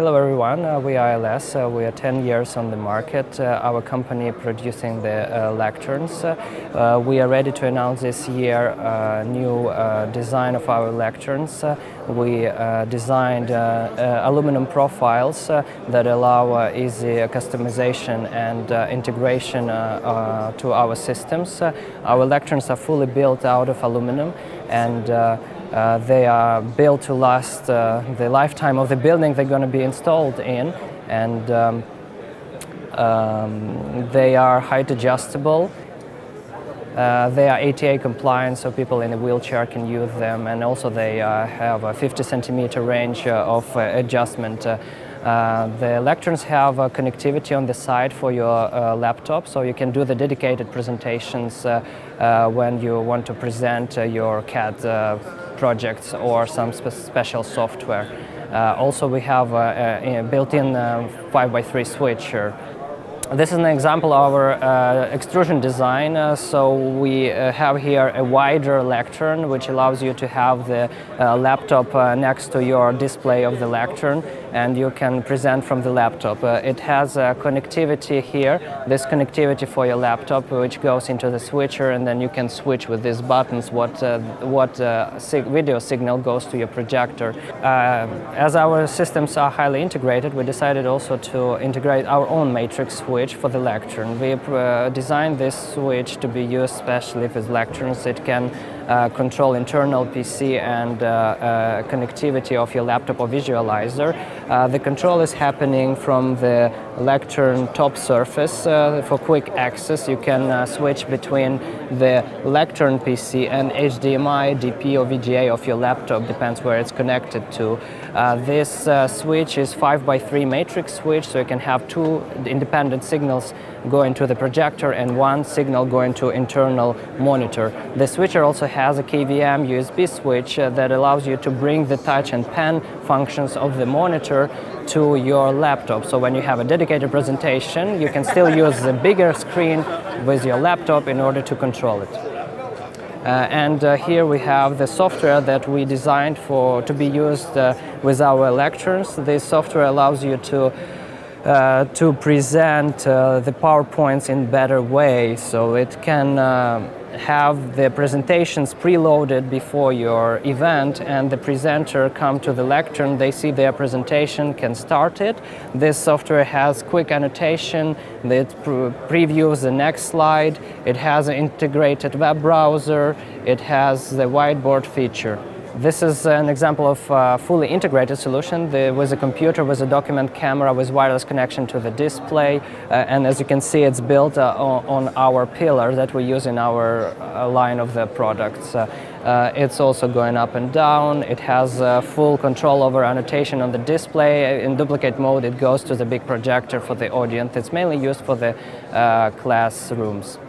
Hello everyone, we are ILS. We are 10 years on the market. Our company producing the lecterns. We are ready to announce this year a new design of our lecterns. We designed aluminum profiles that allow easy customization and integration to our systems. Our lecterns are fully built out of aluminum, and they are built to last the lifetime of the building they're going to be installed in, and they are height adjustable. They are ATA compliant, so people in a wheelchair can use them, and also they have a 50 centimeter range of adjustment. The lecterns have connectivity on the side for your laptop, so you can do the dedicated presentations when you want to present your CAD projects or some special software. Also, we have a built-in 5x3 switcher. This is an example of our extrusion design. So we have here a wider lectern, which allows you to have the laptop next to your display of the lectern, and you can present from the laptop. It has connectivity here, this connectivity for your laptop, which goes into the switcher, and then you can switch with these buttons what video signal goes to your projector. As our systems are highly integrated, we decided also to integrate our own matrix switch for the lectern. We designed this switch to be used especially with lecterns. It can control internal PC and connectivity of your laptop or visualizer. The control is happening from the lectern top surface. For quick access, you can switch between the lectern PC and HDMI, DP or VGA of your laptop, depends where it's connected to. This switch is 5x3 matrix switch, so you can have two independent signals going to the projector and one signal going to internal monitor. The switcher also has a KVM USB switch that allows you to bring the touch and pen functions of the monitor to your laptop. So when you have a dedicated presentation, you can still use the bigger screen with your laptop in order to control it. Here we have the software that we designed to be used with our lecterns. This software allows you to present the PowerPoints in better way, so it can have the presentations preloaded before your event, and the presenter come to the lectern, they see their presentation, can start it. This software has quick annotation that previews the next slide. It has an integrated web browser. It has the whiteboard feature. This is an example of a fully integrated solution with a computer, with a document camera, with wireless connection to the display. And as you can see, it's built on our pillar that we use in our line of the products. It's also going up and down. It has full control over annotation on the display. In duplicate mode, it goes to the big projector for the audience. It's mainly used for the classrooms.